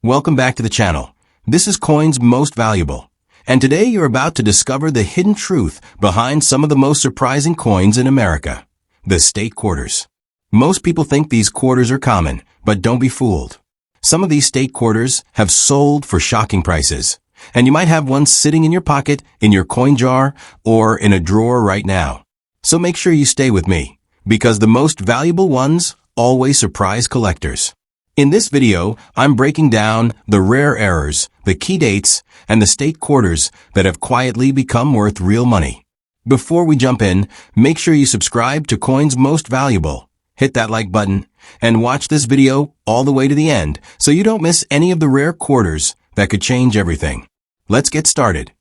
Welcome back to the channel. This is Coins Most Valuable. And today you're about to discover the hidden truth behind some of the most surprising coins in America. The state quarters. Most people think these quarters are common, but don't be fooled. Some of these state quarters have sold for shocking prices. And you might have one sitting in your pocket, in your coin jar, or in a drawer right now. So make sure you stay with me, because the most valuable ones always surprise collectors. In this video, I'm breaking down the rare errors, the key dates, and the state quarters that have quietly become worth real money. Before we jump in, make sure you subscribe to Coins Most Valuable, hit that like button, and watch this video all the way to the end so you don't miss any of the rare quarters that could change everything. Let's get started.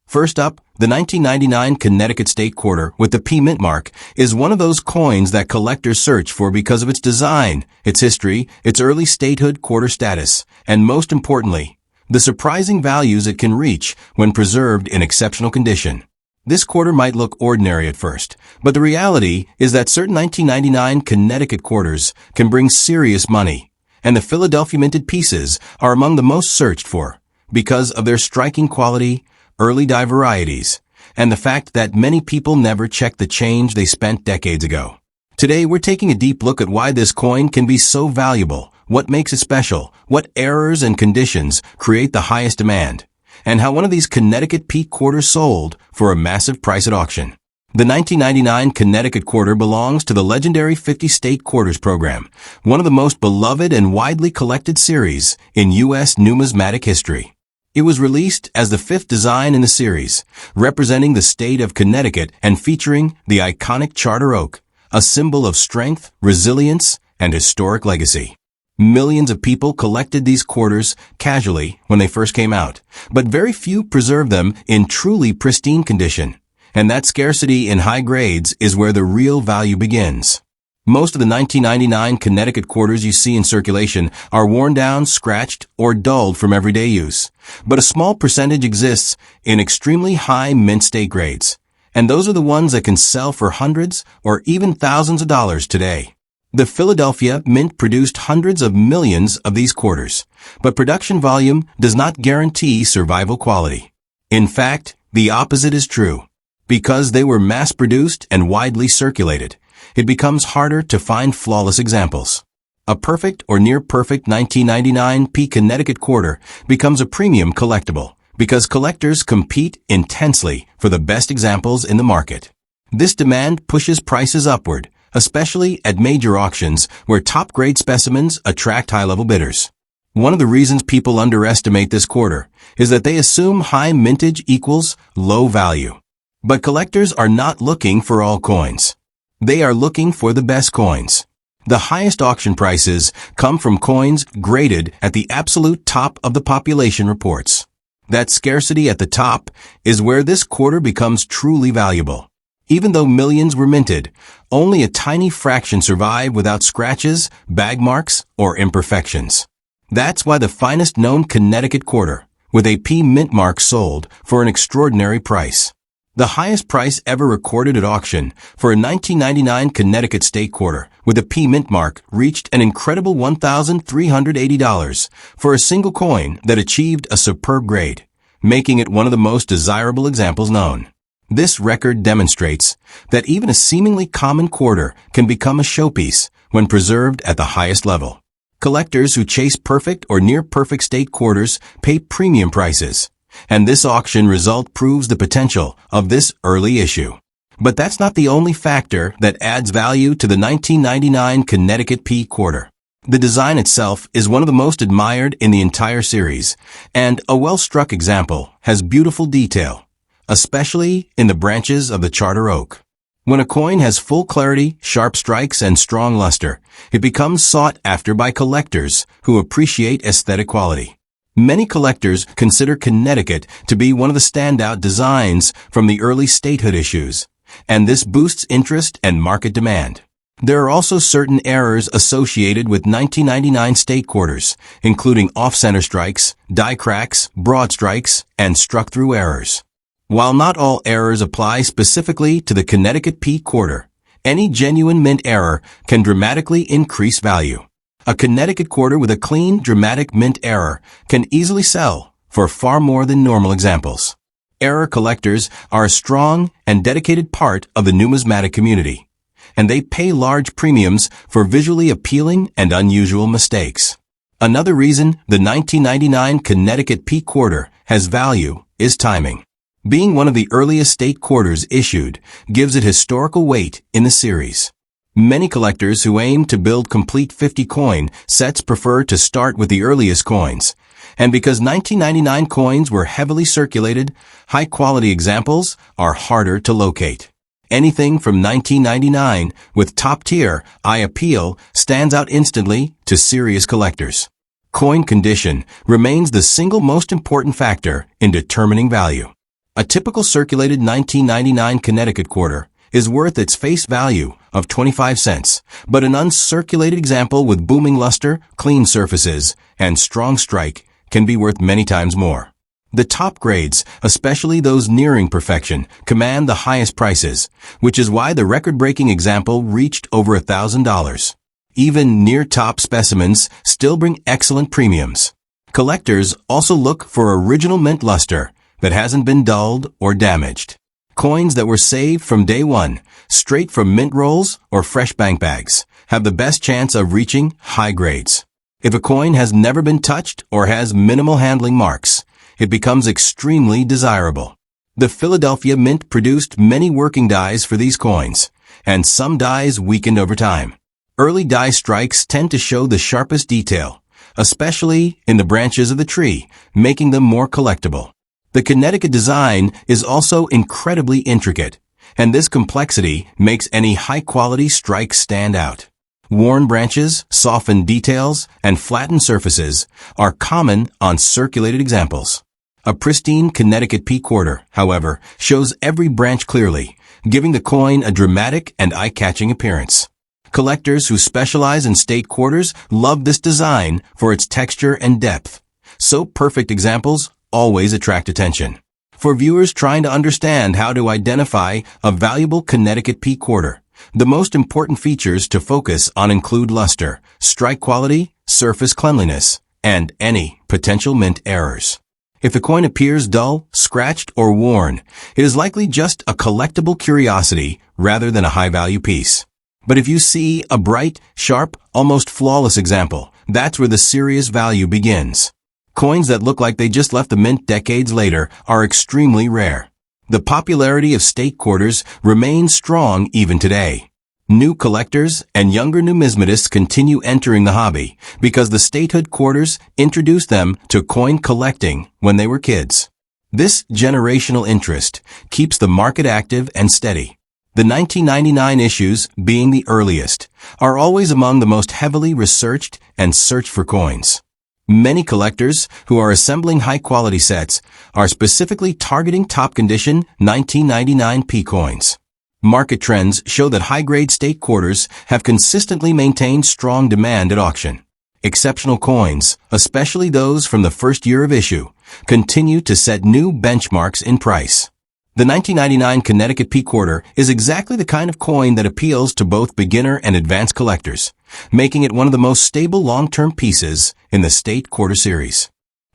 First up, the 1999 Connecticut State Quarter with the P mint mark is one of those coins that collectors search for because of its design, its history, its early statehood quarter status, and most importantly, the surprising values it can reach when preserved in exceptional condition. This quarter might look ordinary at first, but the reality is that certain 1999 Connecticut quarters can bring serious money, and the Philadelphia minted pieces are among the most searched for because of their striking quality, early die varieties, and the fact that many people never checked the change they spent decades ago. Today, we're taking a deep look at why this coin can be so valuable, what makes it special, what errors and conditions create the highest demand, and how one of these Connecticut P quarters sold for a massive price at auction. The 1999 Connecticut quarter belongs to the legendary 50 State Quarters program, one of the most beloved and widely collected series in U.S. numismatic history. It was released as the fifth design in the series, representing the state of Connecticut and featuring the iconic charter oak, a symbol of strength, resilience, and historic legacy. Millions of people collected these quarters casually when they first came out, but very few preserved them in truly pristine condition. And that scarcity in high grades is where the real value begins. Most of the 1999 Connecticut quarters you see in circulation are worn down, scratched, or dulled from everyday use. But a small percentage exists in extremely high mint state grades. And those are the ones that can sell for hundreds or even thousands of dollars today. The Philadelphia Mint produced hundreds of millions of these quarters. But production volume does not guarantee survival quality. In fact, the opposite is true. Because they were mass-produced and widely circulated, it becomes harder to find flawless examples. A perfect or near-perfect 1999 P Connecticut quarter becomes a premium collectible because collectors compete intensely for the best examples in the market. This demand pushes prices upward, especially at major auctions where top-grade specimens attract high-level bidders. One of the reasons people underestimate this quarter is that they assume high mintage equals low value. But collectors are not looking for all coins. They are looking for the best coins. The highest auction prices come from coins graded at the absolute top of the population reports. That scarcity at the top is where this quarter becomes truly valuable. Even though millions were minted, only a tiny fraction survive without scratches, bag marks, or imperfections. That's why the finest known Connecticut quarter, with a P mint mark, sold for an extraordinary price. The highest price ever recorded at auction for a 1999 Connecticut State Quarter with a P mint mark reached an incredible $1,380 for a single coin that achieved a superb grade, making it one of the most desirable examples known. This record demonstrates that even a seemingly common quarter can become a showpiece when preserved at the highest level. Collectors who chase perfect or near-perfect state quarters pay premium prices. And this auction result proves the potential of this early issue. But that's not the only factor that adds value to the 1999 Connecticut P quarter. The design itself is one of the most admired in the entire series, and a well-struck example has beautiful detail, especially in the branches of the charter oak. When a coin has full clarity, sharp strikes, and strong luster, it becomes sought after by collectors who appreciate aesthetic quality. Many collectors consider Connecticut to be one of the standout designs from the early statehood issues, and this boosts interest and market demand. There are also certain errors associated with 1999 state quarters, including off-center strikes, die cracks, broad strikes, and struck-through errors. While not all errors apply specifically to the Connecticut P quarter, any genuine mint error can dramatically increase value. A Connecticut quarter with a clean, dramatic mint error can easily sell for far more than normal examples. Error collectors are a strong and dedicated part of the numismatic community, and they pay large premiums for visually appealing and unusual mistakes. Another reason the 1999 Connecticut P quarter has value is timing. Being one of the earliest state quarters issued gives it historical weight in the series. Many collectors who aim to build complete 50-coin sets prefer to start with the earliest coins. And because 1999 coins were heavily circulated, high-quality examples are harder to locate. Anything from 1999 with top-tier eye appeal stands out instantly to serious collectors. Coin condition remains the single most important factor in determining value. A typical circulated 1999 Connecticut quarter is worth its face value of 25 cents, but an uncirculated example with booming luster, clean surfaces, and strong strike can be worth many times more. The top grades, especially those nearing perfection, command the highest prices, which is why the record-breaking example reached over $1,000. Even near-top specimens still bring excellent premiums. Collectors also look for original mint luster that hasn't been dulled or damaged. Coins that were saved from day one, straight from mint rolls or fresh bank bags, have the best chance of reaching high grades. If a coin has never been touched or has minimal handling marks, it becomes extremely desirable. The Philadelphia Mint produced many working dies for these coins, and some dies weakened over time. Early die strikes tend to show the sharpest detail, especially in the branches of the tree, making them more collectible. The Connecticut design is also incredibly intricate, and this complexity makes any high-quality strike stand out. Worn branches, softened details, and flattened surfaces are common on circulated examples. A pristine Connecticut P quarter, however, shows every branch clearly, giving the coin a dramatic and eye-catching appearance. Collectors who specialize in state quarters love this design for its texture and depth, so perfect examples always attract attention. For viewers trying to understand how to identify a valuable Connecticut P quarter, the most important features to focus on include luster, strike quality, surface cleanliness, and any potential mint errors. If the coin appears dull, scratched, or worn, it is likely just a collectible curiosity rather than a high-value piece. But if you see a bright, sharp, almost flawless example, that's where the serious value begins. Coins that look like they just left the mint decades later are extremely rare. The popularity of state quarters remains strong even today. New collectors and younger numismatists continue entering the hobby because the statehood quarters introduced them to coin collecting when they were kids. This generational interest keeps the market active and steady. The 1999 issues, being the earliest, are always among the most heavily researched and searched for coins. Many collectors who are assembling high-quality sets are specifically targeting top-condition 1999 P coins. Market trends show that high-grade state quarters have consistently maintained strong demand at auction. Exceptional coins, especially those from the first year of issue, continue to set new benchmarks in price. The 1999 Connecticut P quarter is exactly the kind of coin that appeals to both beginner and advanced collectors, making it one of the most stable long-term pieces in the state quarter series.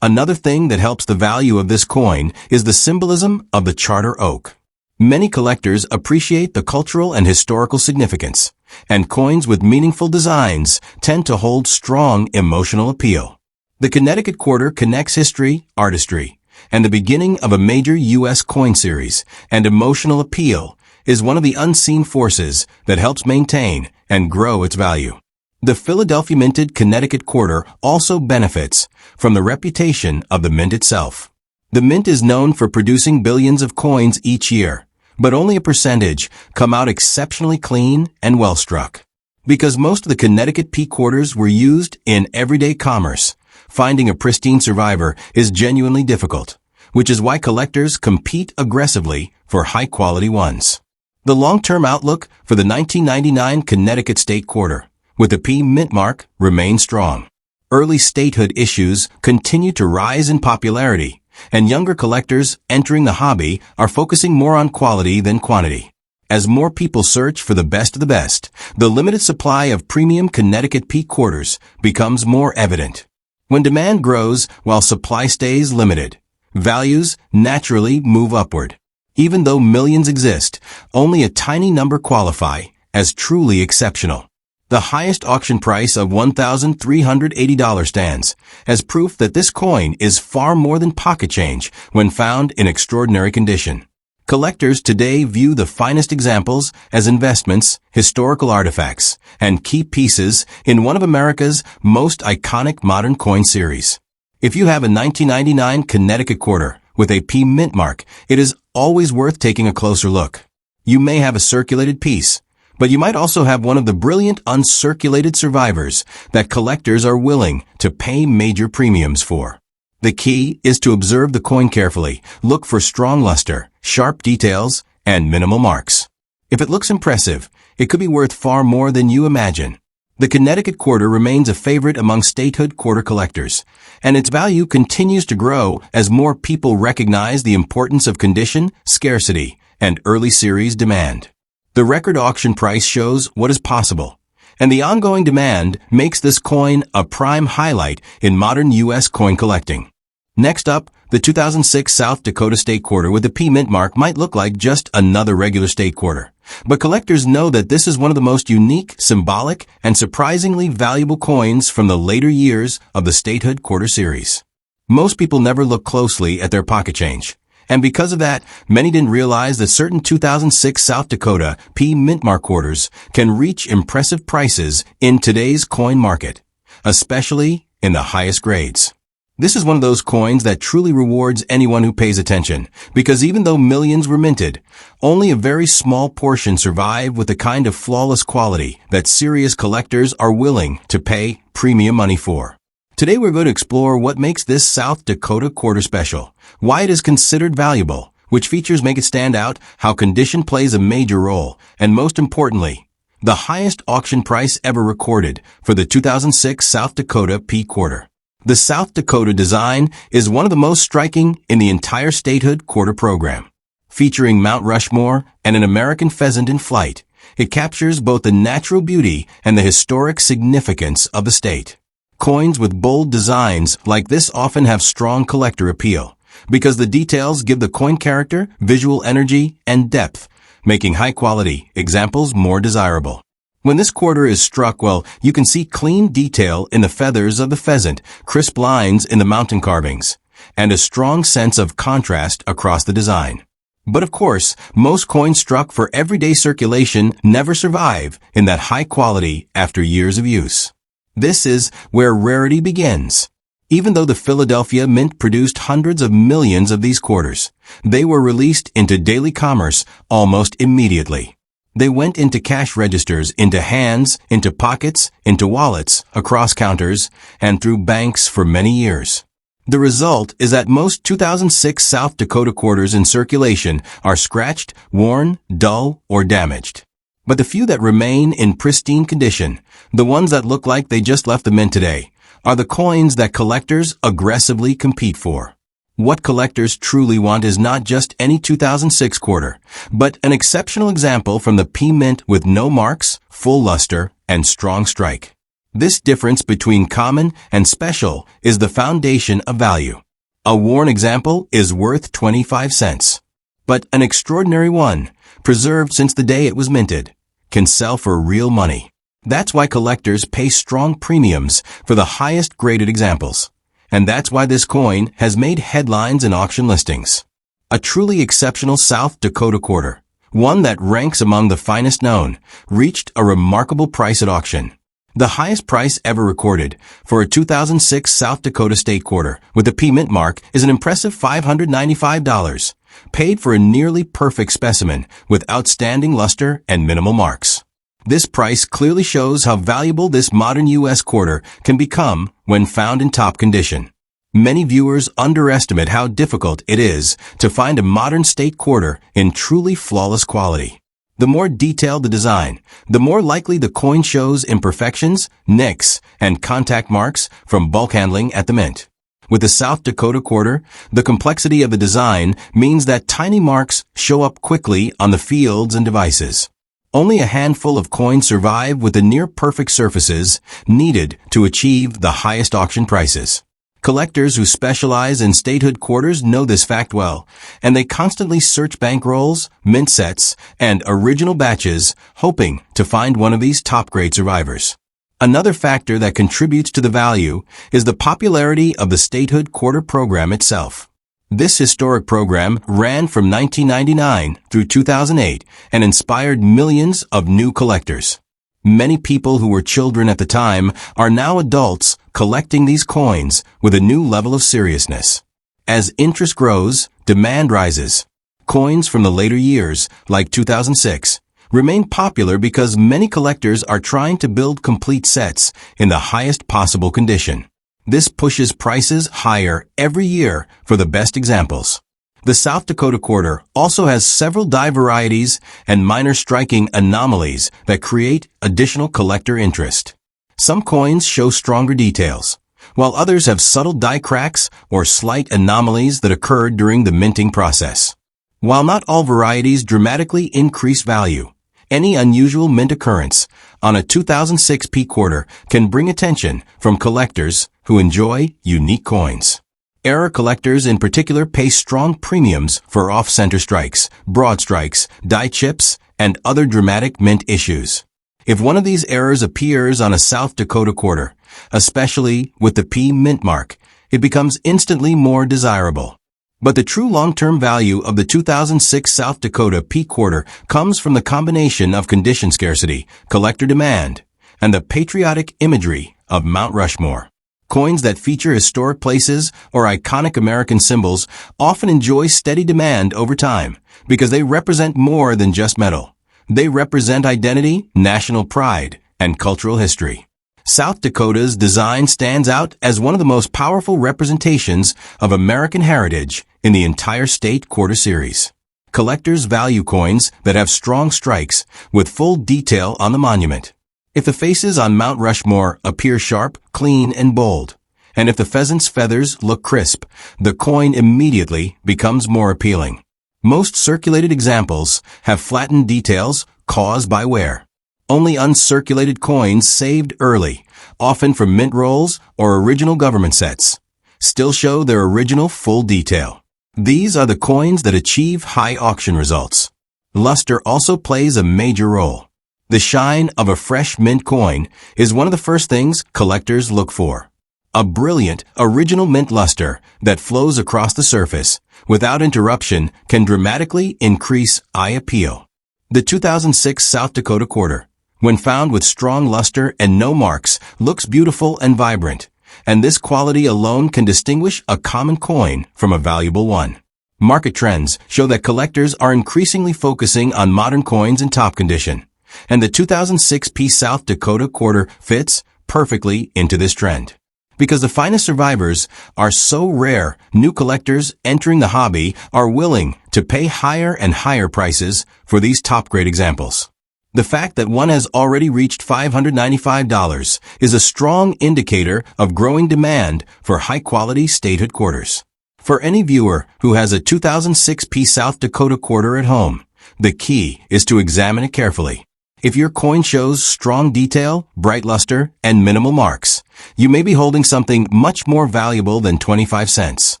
Another thing that helps the value of this coin is the symbolism of the charter oak. Many collectors appreciate the cultural and historical significance, and coins with meaningful designs tend to hold strong emotional appeal. The Connecticut quarter connects history, artistry, and the beginning of a major U.S. coin series, and emotional appeal is one of the unseen forces that helps maintain and grow its value. The Philadelphia minted Connecticut quarter also benefits from the reputation of the mint itself. The mint is known for producing billions of coins each year, but only a percentage come out exceptionally clean and well-struck. Because most of the Connecticut P quarters were used in everyday commerce, finding a pristine survivor is genuinely difficult, which is why collectors compete aggressively for high-quality ones. The long-term outlook for the 1999 Connecticut State Quarter, with the P mint mark, remains strong. Early statehood issues continue to rise in popularity, and younger collectors entering the hobby are focusing more on quality than quantity. As more people search for the best of the best, the limited supply of premium Connecticut P quarters becomes more evident. When demand grows while supply stays limited, values naturally move upward. Even though millions exist, only a tiny number qualify as truly exceptional. The highest auction price of $1,380 stands as proof that this coin is far more than pocket change when found in extraordinary condition. Collectors today view the finest examples as investments, historical artifacts, and key pieces in one of America's most iconic modern coin series. If you have a 1999 Connecticut quarter with a P mint mark, it is always worth taking a closer look. You may have a circulated piece, but you might also have one of the brilliant uncirculated survivors that collectors are willing to pay major premiums for. The key is to observe the coin carefully, look for strong luster, sharp details, and minimal marks. If it looks impressive, it could be worth far more than you imagine. The Connecticut quarter remains a favorite among statehood quarter collectors, and its value continues to grow as more people recognize the importance of condition, scarcity, and early series demand. The record auction price shows what is possible, and the ongoing demand makes this coin a prime highlight in modern U.S. coin collecting. Next up, the 2006 South Dakota State Quarter with the P mint mark might look like just another regular state quarter, but collectors know that this is one of the most unique, symbolic, and surprisingly valuable coins from the later years of the statehood quarter series. Most people never look closely at their pocket change, and because of that, many didn't realize that certain 2006 South Dakota P mint mark quarters can reach impressive prices in today's coin market, especially in the highest grades. This is one of those coins that truly rewards anyone who pays attention, because even though millions were minted, only a very small portion survive with the kind of flawless quality that serious collectors are willing to pay premium money for. Today we're going to explore what makes this South Dakota quarter special, why it is considered valuable, which features make it stand out, how condition plays a major role, and most importantly, the highest auction price ever recorded for the 2006 South Dakota P quarter. The South Dakota design is one of the most striking in the entire statehood quarter program. Featuring Mount Rushmore and an American pheasant in flight, it captures both the natural beauty and the historic significance of the state. Coins with bold designs like this often have strong collector appeal, because the details give the coin character, visual energy, and depth, making high-quality examples more desirable. When this quarter is struck, well, you can see clean detail in the feathers of the pheasant, crisp lines in the mountain carvings, and a strong sense of contrast across the design. But of course, most coins struck for everyday circulation never survive in that high quality after years of use. This is where rarity begins. Even though the Philadelphia Mint produced hundreds of millions of these quarters, they were released into daily commerce almost immediately. They went into cash registers, into hands, into pockets, into wallets, across counters, and through banks for many years. The result is that most 2006 South Dakota quarters in circulation are scratched, worn, dull, or damaged. But the few that remain in pristine condition, the ones that look like they just left the mint today, are the coins that collectors aggressively compete for. What collectors truly want is not just any 2006 quarter, but an exceptional example from the P mint with no marks, full luster, and strong strike. This difference between common and special is the foundation of value. A worn example is worth 25 cents. But an extraordinary one, preserved since the day it was minted, can sell for real money. That's why collectors pay strong premiums for the highest graded examples. And that's why this coin has made headlines in auction listings. A truly exceptional South Dakota quarter, one that ranks among the finest known, reached a remarkable price at auction. The highest price ever recorded for a 2006 South Dakota State quarter with the P mint mark is an impressive $595, paid for a nearly perfect specimen with outstanding luster and minimal marks. This price clearly shows how valuable this modern U.S. quarter can become when found in top condition. Many viewers underestimate how difficult it is to find a modern state quarter in truly flawless quality. The more detailed the design, the more likely the coin shows imperfections, nicks, and contact marks from bulk handling at the mint. With the South Dakota quarter, the complexity of the design means that tiny marks show up quickly on the fields and devices. Only a handful of coins survive with the near-perfect surfaces needed to achieve the highest auction prices. Collectors who specialize in statehood quarters know this fact well, and they constantly search bankrolls, mint sets, and original batches, hoping to find one of these top-grade survivors. Another factor that contributes to the value is the popularity of the statehood quarter program itself. This historic program ran from 1999 through 2008 and inspired millions of new collectors. Many people who were children at the time are now adults collecting these coins with a new level of seriousness. As interest grows, demand rises. Coins from the later years, like 2006, remain popular because many collectors are trying to build complete sets in the highest possible condition. This pushes prices higher every year for the best examples. The South Dakota quarter also has several die varieties and minor striking anomalies that create additional collector interest. Some coins show stronger details, while others have subtle die cracks or slight anomalies that occurred during the minting process. While not all varieties dramatically increase value, any unusual mint occurrence on a 2006 P quarter can bring attention from collectors who enjoy unique coins. Era collectors in particular pay strong premiums for off-center strikes, broad strikes, die chips, and other dramatic mint issues. If one of these errors appears on a South Dakota quarter, especially with the P mint mark, it becomes instantly more desirable. But the true long-term value of the 2006 South Dakota P quarter comes from the combination of condition scarcity, collector demand, and the patriotic imagery of Mount Rushmore. Coins that feature historic places or iconic American symbols often enjoy steady demand over time because they represent more than just metal. They represent identity, national pride, and cultural history. South Dakota's design stands out as one of the most powerful representations of American heritage in the entire state quarter series. Collectors value coins that have strong strikes with full detail on the monument. If the faces on Mount Rushmore appear sharp, clean, and bold, and if the pheasant's feathers look crisp, the coin immediately becomes more appealing. Most circulated examples have flattened details caused by wear. Only uncirculated coins saved early, often from mint rolls or original government sets, still show their original full detail. These are the coins that achieve high auction results. Luster also plays a major role. The shine of a fresh mint coin is one of the first things collectors look for. A brilliant, original mint luster that flows across the surface without interruption can dramatically increase eye appeal. The 2006 South Dakota quarter, when found with strong luster and no marks, looks beautiful and vibrant, and this quality alone can distinguish a common coin from a valuable one. Market trends show that collectors are increasingly focusing on modern coins in top condition, and the 2006 P South Dakota quarter fits perfectly into this trend. Because the finest survivors are so rare, new collectors entering the hobby are willing to pay higher and higher prices for these top-grade examples. The fact that one has already reached $595 is a strong indicator of growing demand for high-quality statehood quarters. For any viewer who has a 2006 P South Dakota quarter at home, the key is to examine it carefully. If your coin shows strong detail, bright luster, and minimal marks, you may be holding something much more valuable than 25 cents.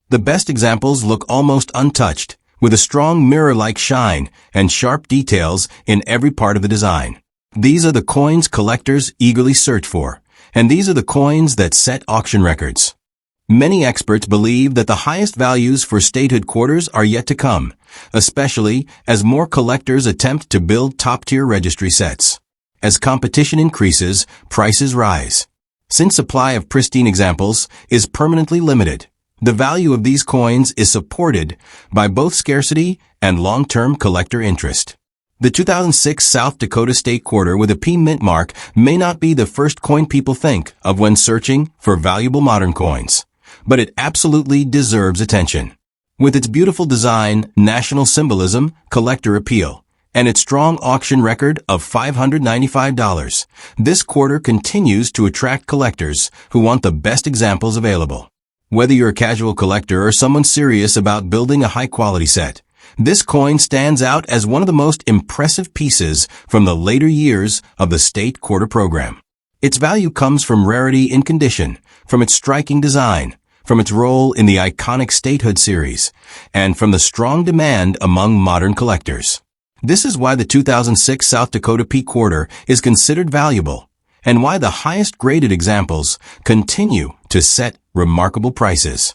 The best examples look almost untouched, with a strong mirror-like shine and sharp details in every part of the design. These are the coins collectors eagerly search for, and these are the coins that set auction records. Many experts believe that the highest values for statehood quarters are yet to come, especially as more collectors attempt to build top-tier registry sets. As competition increases, prices rise. Since supply of pristine examples is permanently limited, the value of these coins is supported by both scarcity and long-term collector interest. The 2006 South Dakota State Quarter with a P mint mark may not be the first coin people think of when searching for valuable modern coins, but it absolutely deserves attention. With its beautiful design, national symbolism, collector appeal, and its strong auction record of $595, this quarter continues to attract collectors who want the best examples available. Whether you're a casual collector or someone serious about building a high-quality set, this coin stands out as one of the most impressive pieces from the later years of the state quarter program. Its value comes from rarity in condition, from its striking design, from its role in the iconic statehood series, and from the strong demand among modern collectors. This is why the 2006 South Dakota P quarter is considered valuable, and why the highest graded examples continue to set remarkable prices.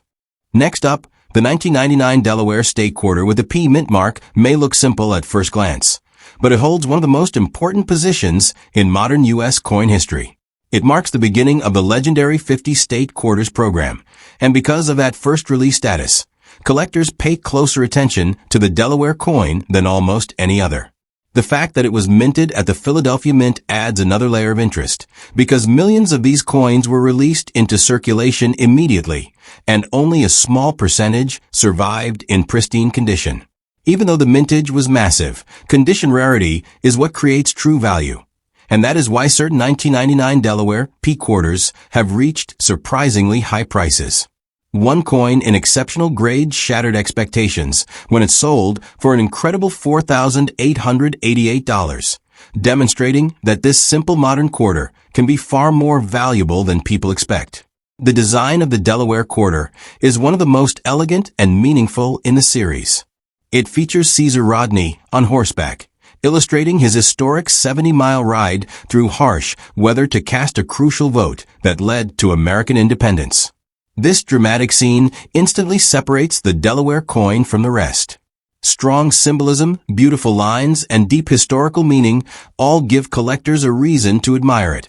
Next up, the 1999 Delaware State Quarter with the P mint mark may look simple at first glance, but it holds one of the most important positions in modern U.S. coin history. It marks the beginning of the legendary 50 State Quarters program, and because of that first release status, collectors pay closer attention to the Delaware coin than almost any other. The fact that it was minted at the Philadelphia Mint adds another layer of interest, because millions of these coins were released into circulation immediately, and only a small percentage survived in pristine condition. Even though the mintage was massive, condition rarity is what creates true value. And that is why certain 1999 Delaware P quarters have reached surprisingly high prices. One coin in exceptional grade shattered expectations when it sold for an incredible $4,888, demonstrating that this simple modern quarter can be far more valuable than people expect. The design of the Delaware quarter is one of the most elegant and meaningful in the series. It features Caesar Rodney on horseback, illustrating his historic 70-mile ride through harsh weather to cast a crucial vote that led to American independence. This dramatic scene instantly separates the Delaware coin from the rest. Strong symbolism, beautiful lines, and deep historical meaning all give collectors a reason to admire it,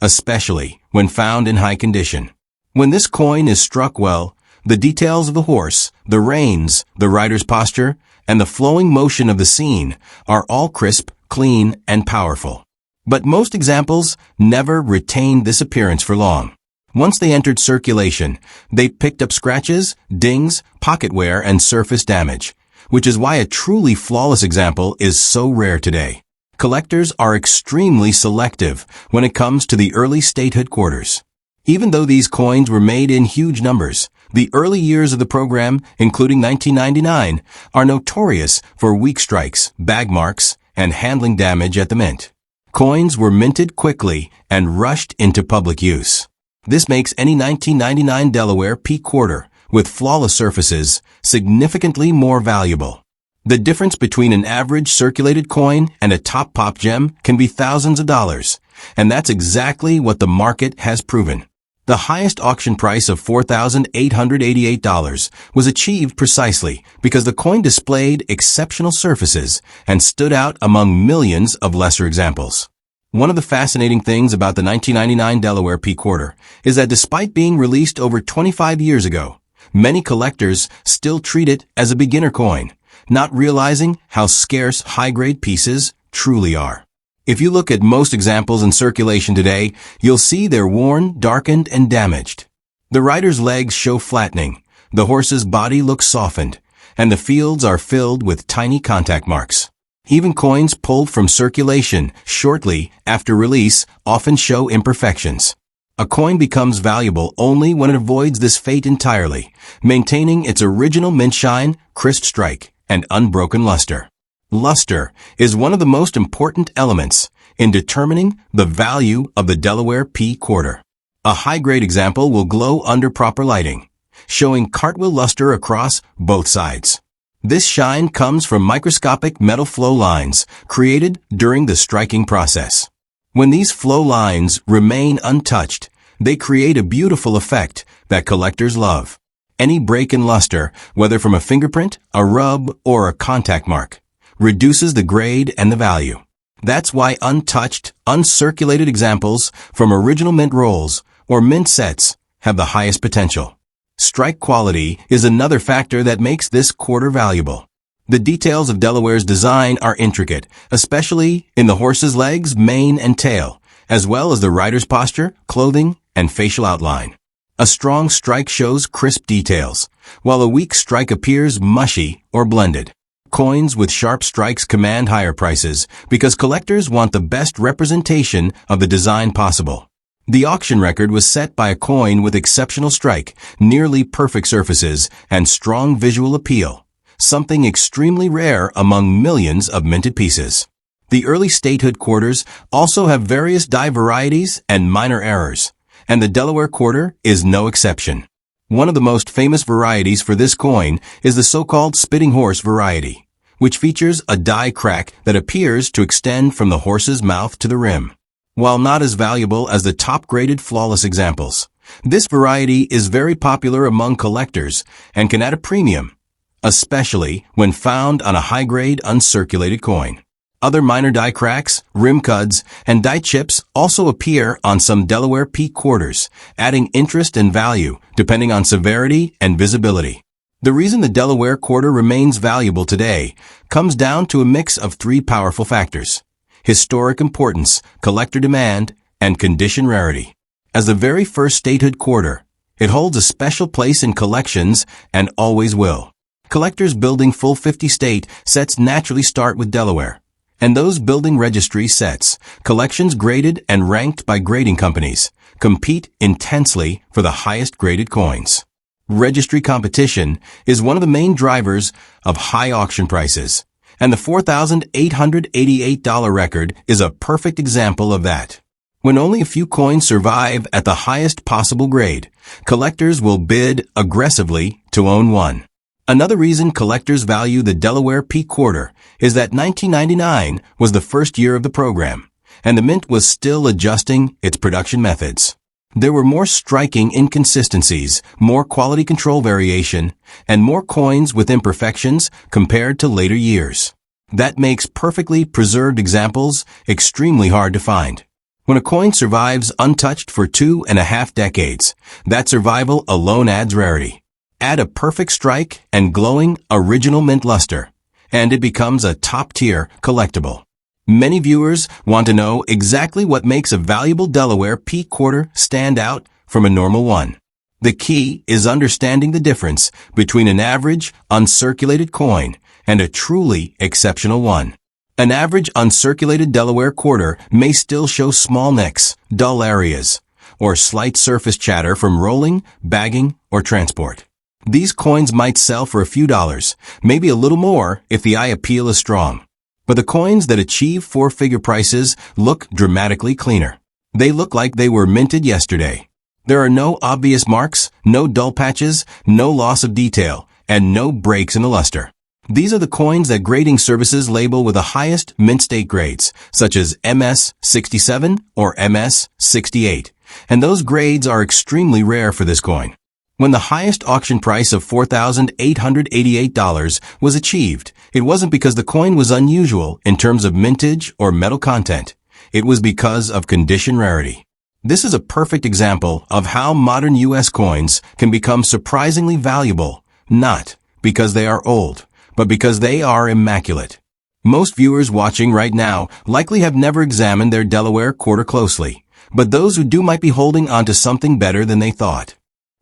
especially when found in high condition. When this coin is struck well, the details of the horse, the reins, the rider's posture, and the flowing motion of the scene are all crisp, clean, and powerful. But most examples never retained this appearance for long. Once they entered circulation, they picked up scratches, dings, pocket wear, and surface damage, which is why a truly flawless example is so rare today. Collectors are extremely selective when it comes to the early statehood quarters. Even though these coins were made in huge numbers, the early years of the program, including 1999, are notorious for weak strikes, bag marks, and handling damage at the mint. Coins were minted quickly and rushed into public use. This makes any 1999 Delaware P quarter with flawless surfaces significantly more valuable. The difference between an average circulated coin and a top pop gem can be thousands of dollars, and that's exactly what the market has proven. The highest auction price of $4,888 was achieved precisely because the coin displayed exceptional surfaces and stood out among millions of lesser examples. One of the fascinating things about the 1999 Delaware P quarter is that despite being released over 25 years ago, many collectors still treat it as a beginner coin, not realizing how scarce high-grade pieces truly are. If you look at most examples in circulation today, you'll see they're worn, darkened, and damaged. The rider's legs show flattening, the horse's body looks softened, and the fields are filled with tiny contact marks. Even coins pulled from circulation shortly after release often show imperfections. A coin becomes valuable only when it avoids this fate entirely, maintaining its original mint shine, crisp strike, and unbroken luster. Luster is one of the most important elements in determining the value of the Delaware P quarter. A high-grade example will glow under proper lighting, showing cartwheel luster across both sides. This shine comes from microscopic metal flow lines created during the striking process. When these flow lines remain untouched, they create a beautiful effect that collectors love. Any break in luster, whether from a fingerprint, a rub, or a contact mark, reduces the grade and the value. That's why untouched, uncirculated examples from original mint rolls or mint sets have the highest potential. Strike quality is another factor that makes this quarter valuable. The details of Delaware's design are intricate, especially in the horse's legs, mane, and tail, as well as the rider's posture, clothing, and facial outline. A strong strike shows crisp details, while a weak strike appears mushy or blended. Coins with sharp strikes command higher prices because collectors want the best representation of the design possible. The auction record was set by a coin with exceptional strike, nearly perfect surfaces, and strong visual appeal, something extremely rare among millions of minted pieces. The early statehood quarters also have various die varieties and minor errors, and the Delaware quarter is no exception. One of the most famous varieties for this coin is the so-called spitting horse variety, which features a die crack that appears to extend from the horse's mouth to the rim. While not as valuable as the top-graded flawless examples, this variety is very popular among collectors and can add a premium, especially when found on a high-grade uncirculated coin. Other minor die cracks, rim cuds, and die chips also appear on some Delaware peak quarters, adding interest and value depending on severity and visibility. The reason the Delaware quarter remains valuable today comes down to a mix of three powerful factors: historic importance, collector demand, and condition rarity. As the very first statehood quarter, it holds a special place in collections and always will. Collectors building full 50 state sets naturally start with Delaware, and those building registry sets, collections graded and ranked by grading companies, compete intensely for the highest graded coins. Registry competition is one of the main drivers of high auction prices, and the $4,888 record is a perfect example of that. When only a few coins survive at the highest possible grade, collectors will bid aggressively to own one. Another reason collectors value the Delaware peak quarter is that 1999 was the first year of the program, and the mint was still adjusting its production methods. There were more striking inconsistencies, more quality control variation, and more coins with imperfections compared to later years. That makes perfectly preserved examples extremely hard to find. When a coin survives untouched for 2.5 decades, that survival alone adds rarity. Add a perfect strike and glowing original mint luster, and it becomes a top-tier collectible. Many viewers want to know exactly what makes a valuable Delaware peak quarter stand out from a normal one. The key is understanding the difference between an average, uncirculated coin and a truly exceptional one. An average uncirculated Delaware quarter may still show small nicks, dull areas, or slight surface chatter from rolling, bagging, or transport. These coins might sell for a few dollars, maybe a little more if the eye appeal is strong. But the coins that achieve four-figure prices look dramatically cleaner. They look like they were minted yesterday. There are no obvious marks, no dull patches, no loss of detail, and no breaks in the luster. These are the coins that grading services label with the highest mint state grades, such as MS-67 or MS-68, and those grades are extremely rare for this coin. When the highest auction price of $4,888 was achieved, it wasn't because the coin was unusual in terms of mintage or metal content. It was because of condition rarity. This is a perfect example of how modern U.S. coins can become surprisingly valuable, not because they are old, but because they are immaculate. Most viewers watching right now likely have never examined their Delaware quarter closely, but those who do might be holding onto something better than they thought.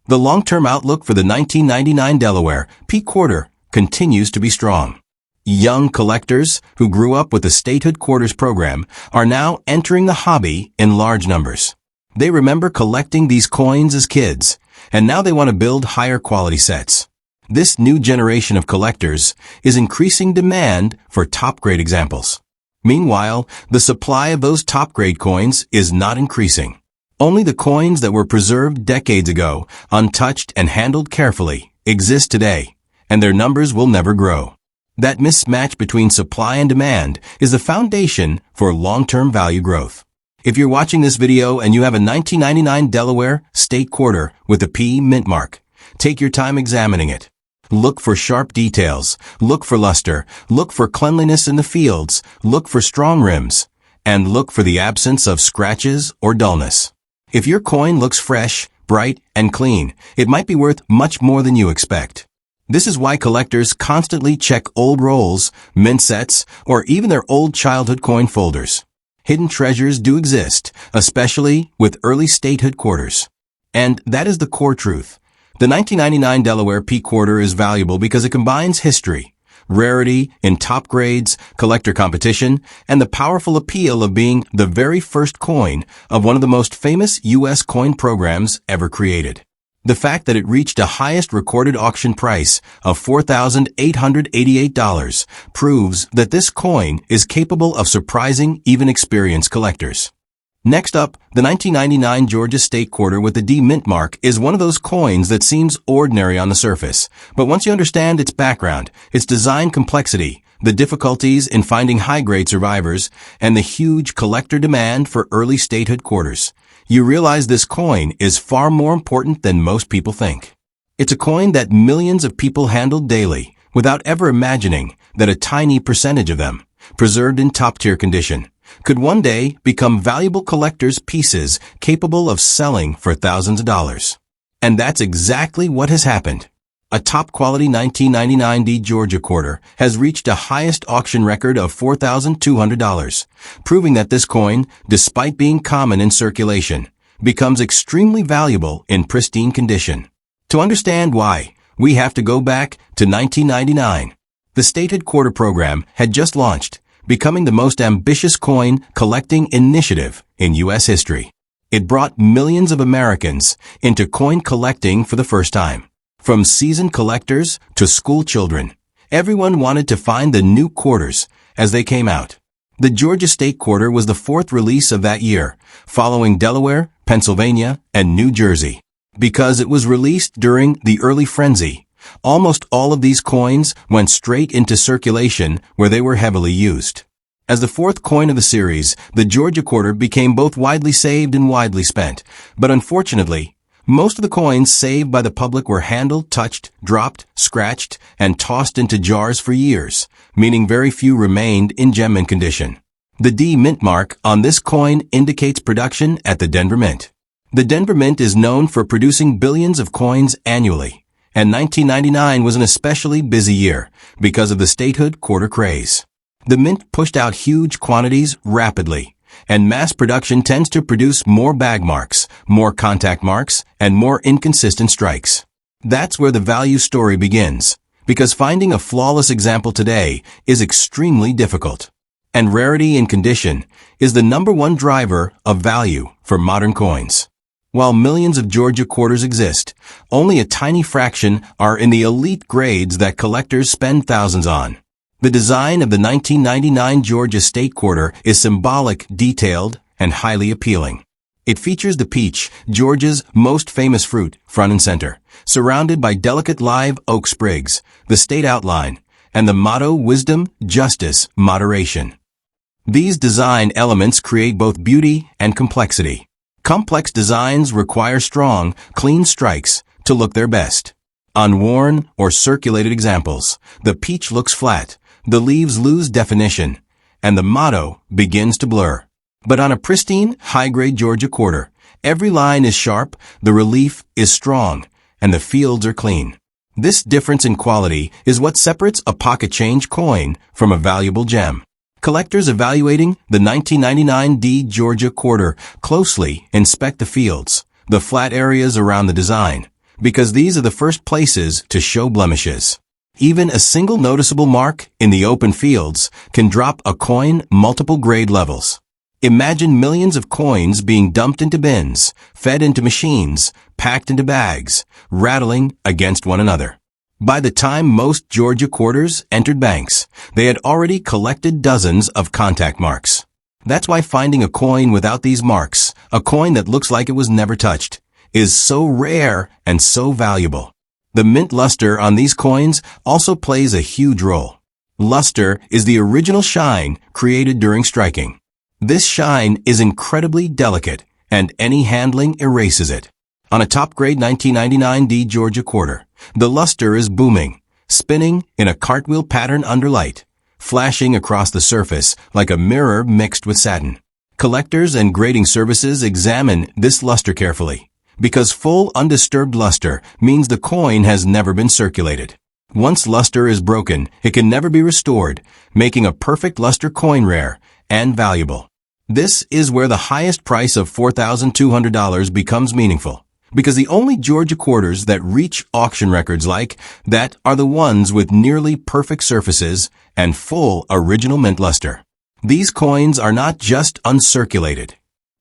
The long-term outlook for the 1999 Delaware peak quarter continues to be strong. Young collectors who grew up with the statehood quarters program are now entering the hobby in large numbers. They remember collecting these coins as kids, and now they want to build higher quality sets. This new generation of collectors is increasing demand for top-grade examples. Meanwhile, the supply of those top-grade coins is not increasing. Only the coins that were preserved decades ago, untouched and handled carefully, exist today, and their numbers will never grow. That mismatch between supply and demand is the foundation for long-term value growth. If you're watching this video and you have a 1999 Delaware state quarter with a P mint mark, take your time examining it. Look for sharp details, look for luster, look for cleanliness in the fields, look for strong rims, and look for the absence of scratches or dullness. If your coin looks fresh, bright, and clean, it might be worth much more than you expect. This is why collectors constantly check old rolls, mint sets, or even their old childhood coin folders. Hidden treasures do exist, especially with early statehood quarters. And that is the core truth. The 1999 Delaware peak quarter is valuable because it combines history, rarity in top grades, collector competition, and the powerful appeal of being the very first coin of one of the most famous U.S. coin programs ever created. The fact that it reached a highest recorded auction price of $4,888 proves that this coin is capable of surprising even experienced collectors. Next up, the 1999 Georgia State Quarter with the D mint mark is one of those coins that seems ordinary on the surface, but once you understand its background, its design complexity, the difficulties in finding high-grade survivors, and the huge collector demand for early statehood quarters, you realize this coin is far more important than most people think. It's a coin that millions of people handle daily without ever imagining that a tiny percentage of them, preserved in top-tier condition, could one day become valuable collector's pieces capable of selling for thousands of dollars. And that's exactly what has happened. A top-quality 1999 D Georgia quarter has reached a highest auction record of $4,200, proving that this coin, despite being common in circulation, becomes extremely valuable in pristine condition. To understand why, we have to go back to 1999. The statehood quarter program had just launched, becoming the most ambitious coin collecting initiative in U.S. history. It brought millions of Americans into coin collecting for the first time. From seasoned collectors to school children, everyone wanted to find the new quarters as they came out. The Georgia State Quarter was the fourth release of that year, following Delaware, Pennsylvania, and New Jersey. Because it was released during the early frenzy, almost all of these coins went straight into circulation where they were heavily used. As the fourth coin of the series, the Georgia Quarter became both widely saved and widely spent, but unfortunately, most of the coins saved by the public were handled, touched, dropped, scratched, and tossed into jars for years, meaning very few remained in gem mint condition. The D mint mark on this coin indicates production at the Denver Mint. The Denver Mint is known for producing billions of coins annually, and 1999 was an especially busy year because of the statehood quarter craze. The mint pushed out huge quantities rapidly, and mass production tends to produce more bag marks, more contact marks, and more inconsistent strikes. That's where the value story begins, because finding a flawless example today is extremely difficult. And rarity in condition is the number one driver of value for modern coins. While millions of Georgia quarters exist, only a tiny fraction are in the elite grades that collectors spend thousands on. The design of the 1999 Georgia State Quarter is symbolic, detailed, and highly appealing. It features the peach, Georgia's most famous fruit, front and center, surrounded by delicate live oak sprigs, the state outline, and the motto wisdom, justice, moderation. These design elements create both beauty and complexity. Complex designs require strong, clean strikes to look their best. On worn or circulated examples, the peach looks flat, the leaves lose definition, and the motto begins to blur. But on a pristine, high-grade Georgia quarter, every line is sharp, the relief is strong, and the fields are clean. This difference in quality is what separates a pocket change coin from a valuable gem. Collectors evaluating the 1999 D Georgia Quarter closely inspect the fields, the flat areas around the design, because these are the first places to show blemishes. Even a single noticeable mark in the open fields can drop a coin multiple grade levels. Imagine millions of coins being dumped into bins, fed into machines, packed into bags, rattling against one another. By the time most Georgia quarters entered banks, they had already collected dozens of contact marks. That's why finding a coin without these marks, a coin that looks like it was never touched, is so rare and so valuable. The mint luster on these coins also plays a huge role. Luster is the original shine created during striking. This shine is incredibly delicate, and any handling erases it. On a top-grade 1999 D Georgia quarter, the luster is booming, spinning in a cartwheel pattern under light, flashing across the surface like a mirror mixed with satin. Collectors and grading services examine this luster carefully, because full undisturbed luster means the coin has never been circulated. Once luster is broken, it can never be restored, making a perfect luster coin rare and valuable. This is where the highest price of $4,200 becomes meaningful, Because the only Georgia quarters that reach auction records like that are the ones with nearly perfect surfaces and full original mint luster. These coins are not just uncirculated.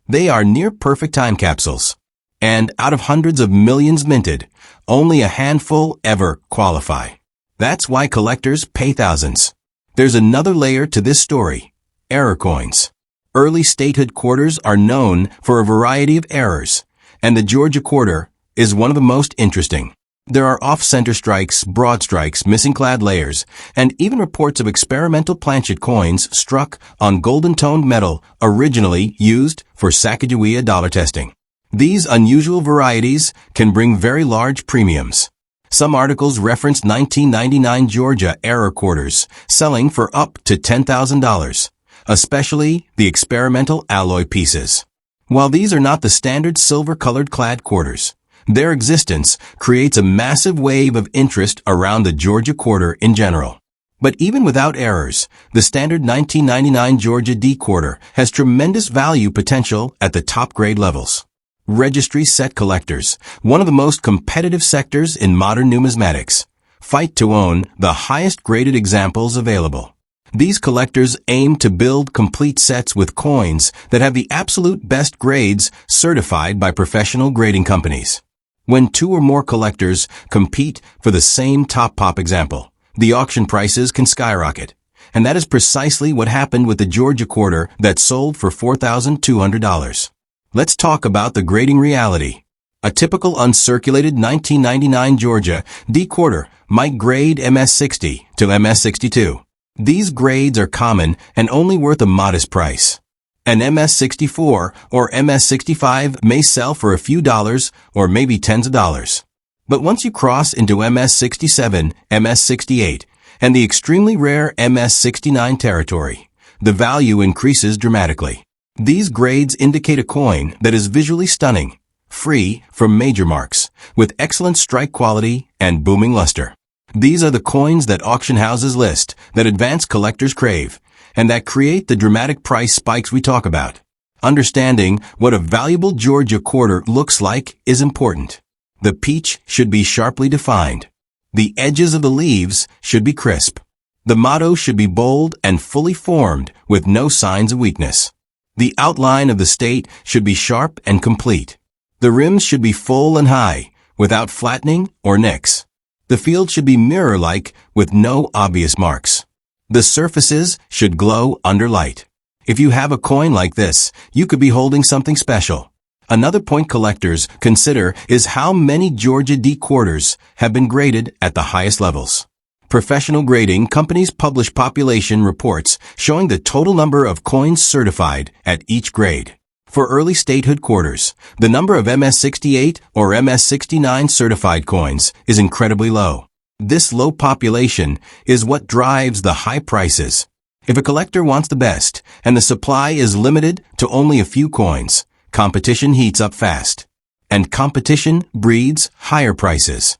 They are near-perfect time capsules. And out of hundreds of millions minted, only a handful ever qualify. That's why collectors pay thousands. There's another layer to this story. Error coins. Early statehood quarters are known for a variety of errors, and the Georgia quarter is one of the most interesting. There are off-center strikes, broad strikes, missing clad layers, and even reports of experimental planchet coins struck on golden-toned metal originally used for Sacagawea dollar testing. These unusual varieties can bring very large premiums. Some articles reference 1999 Georgia error quarters selling for up to $10,000, especially the experimental alloy pieces. While these are not the standard silver-colored clad quarters, their existence creates a massive wave of interest around the Georgia quarter in general. But even without errors, the standard 1999 Georgia D quarter has tremendous value potential at the top grade levels. Registry set collectors, one of the most competitive sectors in modern numismatics, fight to own the highest graded examples available. These collectors aim to build complete sets with coins that have the absolute best grades certified by professional grading companies. When two or more collectors compete for the same top pop example, the auction prices can skyrocket. And that is precisely what happened with the Georgia quarter that sold for $4,200. Let's talk about the grading reality. A typical uncirculated 1999 Georgia D quarter might grade MS60 to MS62. These grades are common and only worth a modest price. An MS64 or MS65 may sell for a few dollars or maybe tens of dollars. But once you cross into MS67, MS68, and the extremely rare MS69 territory, the value increases dramatically. These grades indicate a coin that is visually stunning, free from major marks, with excellent strike quality and booming luster. These are the coins that auction houses list, that advanced collectors crave, and that create the dramatic price spikes we talk about. Understanding what a valuable Georgia quarter looks like is important. The peach should be sharply defined. The edges of the leaves should be crisp. The motto should be bold and fully formed with no signs of weakness. The outline of the state should be sharp and complete. The rims should be full and high, without flattening or nicks. The field should be mirror-like with no obvious marks. The surfaces should glow under light. If you have a coin like this, you could be holding something special. Another point collectors consider is how many Georgia D quarters have been graded at the highest levels. Professional grading companies publish population reports showing the total number of coins certified at each grade. For early statehood quarters, the number of MS68 or MS69 certified coins is incredibly low. This low population is what drives the high prices. If a collector wants the best, and the supply is limited to only a few coins, competition heats up fast. And competition breeds higher prices.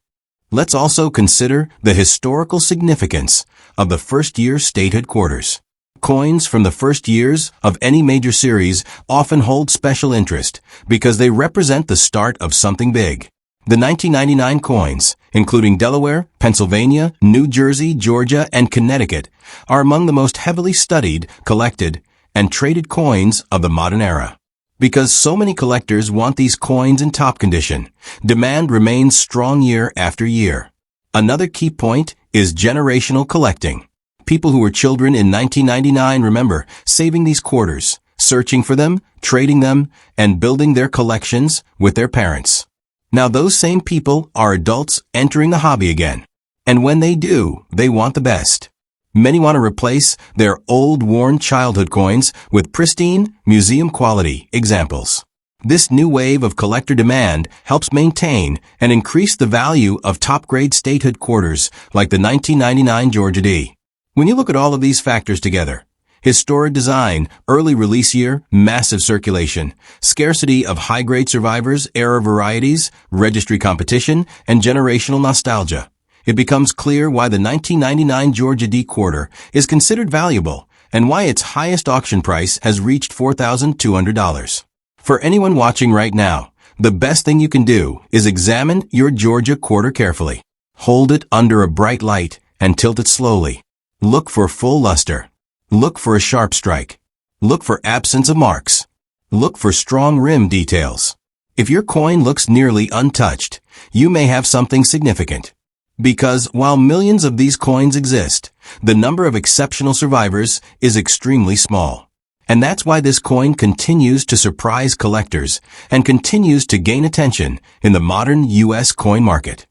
Let's also consider the historical significance of the first-year statehood quarters. Coins from the first years of any major series often hold special interest because they represent the start of something big. The 1999 coins, including Delaware, Pennsylvania, New Jersey, Georgia, and Connecticut, are among the most heavily studied, collected, and traded coins of the modern era. Because so many collectors want these coins in top condition, demand remains strong year after year. Another key point is generational collecting. People who were children in 1999 remember saving these quarters, searching for them, trading them, and building their collections with their parents. Now those same people are adults entering the hobby again. And when they do, they want the best. Many want to replace their old worn childhood coins with pristine, museum-quality examples. This new wave of collector demand helps maintain and increase the value of top-grade statehood quarters like the 1999 Georgia D. When you look at all of these factors together, historic design, early release year, massive circulation, scarcity of high-grade survivors, era varieties, registry competition, and generational nostalgia, it becomes clear why the 1999 Georgia D quarter is considered valuable and why its highest auction price has reached $4,200. For anyone watching right now, The best thing you can do is examine your Georgia quarter carefully. Hold it under a bright light and tilt it slowly. Look for full luster. Look for a sharp strike. Look for absence of marks. Look for strong rim details. If your coin looks nearly untouched, you may have something significant. Because while millions of these coins exist, the number of exceptional survivors is extremely small. And that's why this coin continues to surprise collectors and continues to gain attention in the modern U.S. coin market.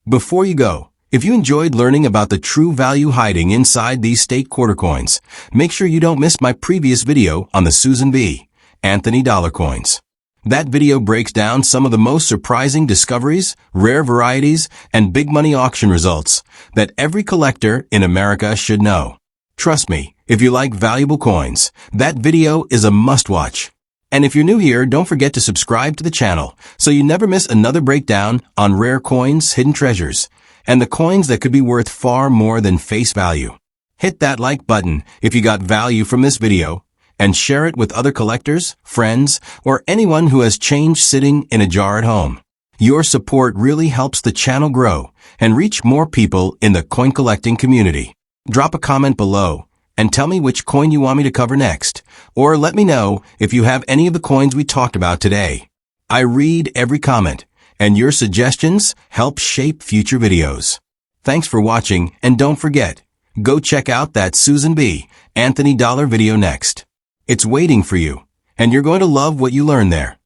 Before you go, if you enjoyed learning about the true value hiding inside these state quarter coins, make sure you don't miss my previous video on the Susan B. Anthony dollar coins. That video breaks down some of the most surprising discoveries, rare varieties, and big money auction results that every collector in America should know. Trust me, if you like valuable coins, that video is a must-watch. And if you're new here, don't forget to subscribe to the channel so you never miss another breakdown on rare coins, hidden treasures, and the coins that could be worth far more than face value. Hit that like button if you got value from this video, and share it with other collectors, friends, or anyone who has change sitting in a jar at home. Your support really helps the channel grow and reach more people in the coin collecting community. Drop a comment below and tell me which coin you want me to cover next, or let me know if you have any of the coins we talked about today. I read every comment, and your suggestions help shape future videos. Thanks for watching, and don't forget, go check out that Susan B. Anthony dollar video next. It's waiting for you, and you're going to love what you learn there.